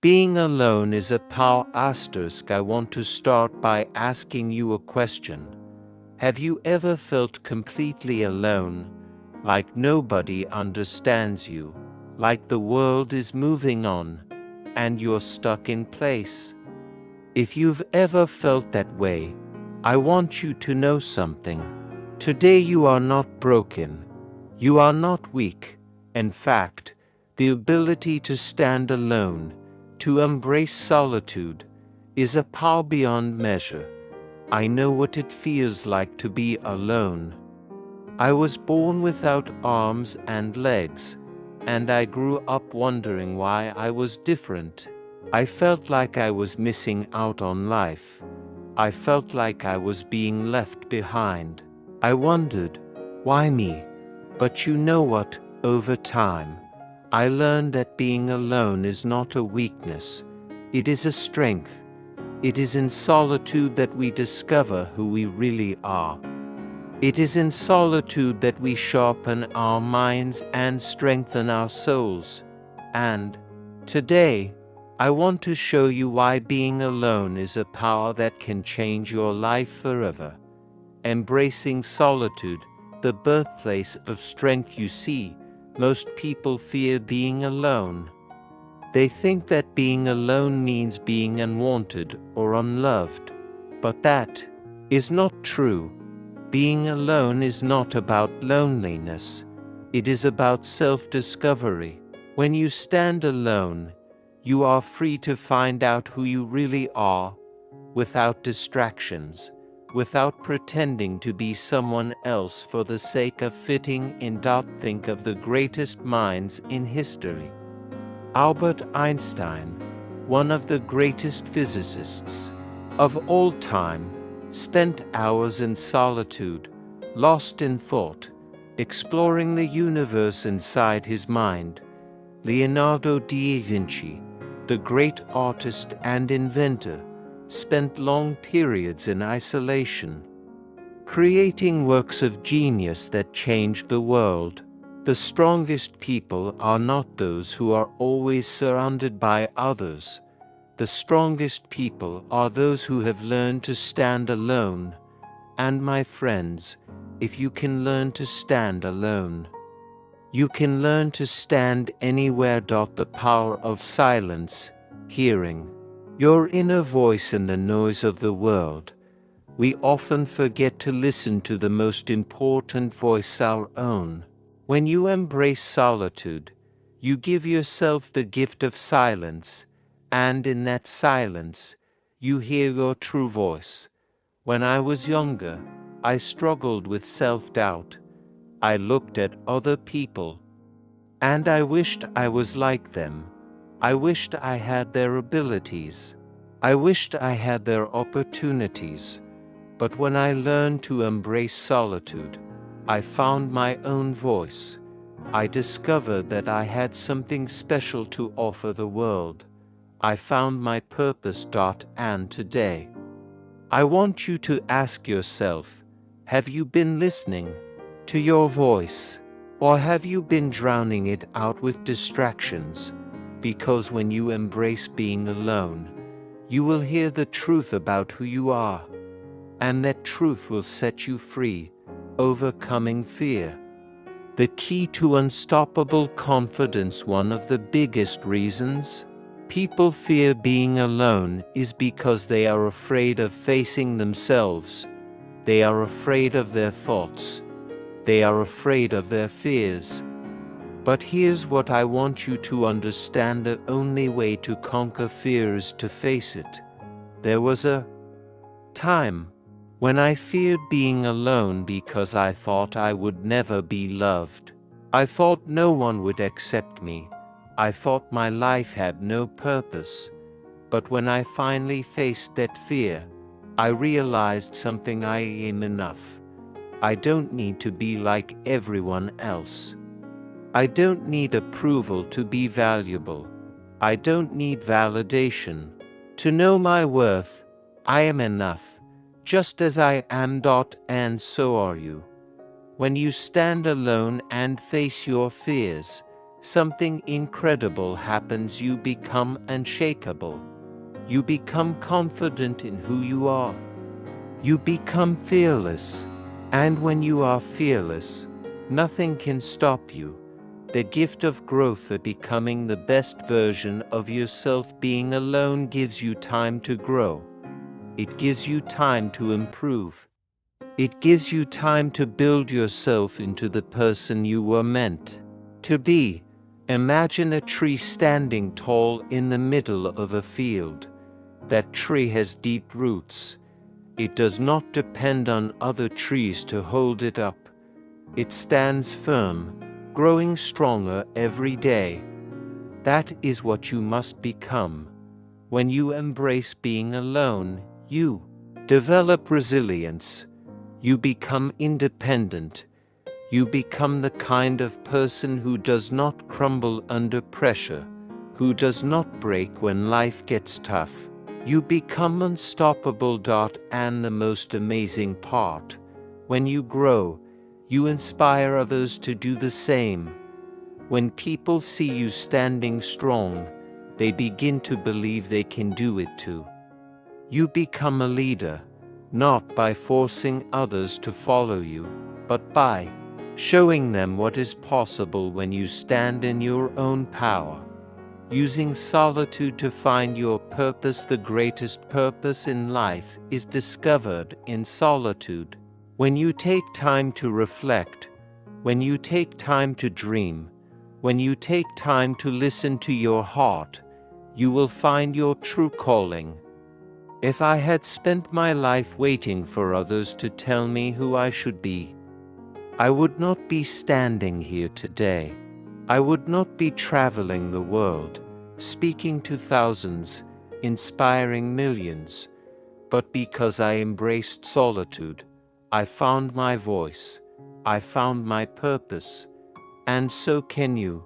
Being alone is a power. Asterisk. I want to start by asking you a question. Have you ever felt completely alone, like nobody understands you, like the world is moving on, and you're stuck in place? If you've ever felt that way, I want you to know something. Today you are not broken. You are not weak. In fact, the ability to stand alone, to embrace solitude, is a power beyond measure. I know what it feels like to be alone. I was born without arms and legs, and I grew up wondering why I was different. I felt like I was missing out on life. I felt like I was being left behind. I wondered, why me? But you know what? Over time, I learned that being alone is not a weakness. It is a strength. It is in solitude that we discover who we really are. It is in solitude that we sharpen our minds and strengthen our souls. And today, I want to show you why being alone is a power that can change your life forever. Embracing solitude, the birthplace of strength. You see, most people fear being alone. They think that being alone means being unwanted or unloved. But that is not true. Being alone is not about loneliness. It is about self-discovery. When you stand alone, you are free to find out who you really are, without distractions, without pretending to be someone else for the sake of fitting in. Think of the greatest minds in history. Albert Einstein, one of the greatest physicists of all time, spent hours in solitude, lost in thought, exploring the universe inside his mind. Leonardo da Vinci, the great artist and inventor, spent long periods in isolation, creating works of genius that changed the world. The strongest people are not those who are always surrounded by others. The strongest people are those who have learned to stand alone. And my friends, if you can learn to stand alone, you can learn to stand anywhere. The power of silence, hearing your inner voice in the noise of the world. We often forget to listen to the most important voice, our own. When you embrace solitude, you give yourself the gift of silence, and in that silence, you hear your true voice. When I was younger, I struggled with self-doubt. I looked at other people, and I wished I was like them. I wished I had their abilities. I wished I had their opportunities. But when I learned to embrace solitude, I found my own voice. I discovered that I had something special to offer the world. I found my purpose. And today, I want you to ask yourself, have you been listening to your voice, or have you been drowning it out with distractions? Because when you embrace being alone, you will hear the truth about who you are, and that truth will set you free, overcoming fear. The key to unstoppable confidence. One of the biggest reasons people fear being alone is because they are afraid of facing themselves. They are afraid of their thoughts. They are afraid of their fears. But here's what I want you to understand: the only way to conquer fear is to face it. There was a time when I feared being alone because I thought I would never be loved. I thought no one would accept me. I thought my life had no purpose. But when I finally faced that fear, I realized something: I am enough. I don't need to be like everyone else. I don't need approval to be valuable. I don't need validation to know my worth. I am enough, just as I am. And so are you. When you stand alone and face your fears, something incredible happens. You become unshakable. You become confident in who you are. You become fearless. And when you are fearless, nothing can stop you. The gift of growth of becoming the best version of yourself. Being alone gives you time to grow. It gives you time to improve. It gives you time to build yourself into the person you were meant to be. Imagine a tree standing tall in the middle of a field. That tree has deep roots. It does not depend on other trees to hold it up. It stands firm, growing stronger every day. That is what you must become. When you embrace being alone, you develop resilience. You become independent. You become the kind of person who does not crumble under pressure, who does not break when life gets tough. You become unstoppable. And the most amazing part, when you grow, you inspire others to do the same. When people see you standing strong, they begin to believe they can do it too. You become a leader, not by forcing others to follow you, but by showing them what is possible when you stand in your own power. Using solitude to find your purpose. The greatest purpose in life is discovered in solitude. When you take time to reflect, when you take time to dream, when you take time to listen to your heart, you will find your true calling. If I had spent my life waiting for others to tell me who I should be, I would not be standing here today. I would not be traveling the world, speaking to thousands, inspiring millions. But because I embraced solitude, I found my voice, I found my purpose, and so can you.